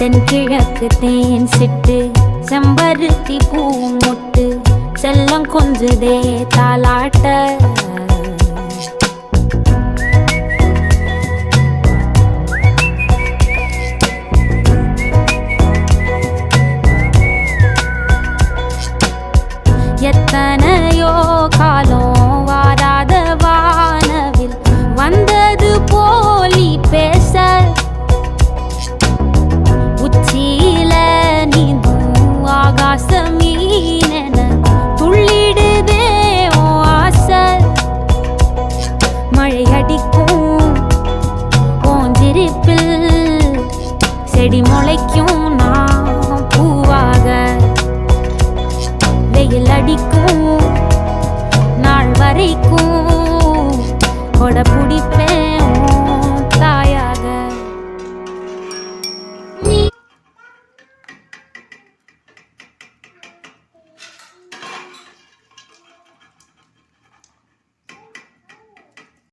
தென்கிழக்கு தேன் சிட்டு செம்பருத்தி பூ முட்டு செல்லம் கொஞ்சுதே தாலாட்ட எத்தனையோ காலம் வாராத வானவில் வந்தது போலி பேச உச்சியில நீந்தும் ஆகாச மீனென துள்ளிடுதே ஓ ஆசை மழை அடிக்கும் ஓஞ்சிருப்பில் செடி முளைக்கும் நான் பூவாக வெயில் அடிக்கும் நாள் வரைக்கும் கொடை பிடிப்பேன்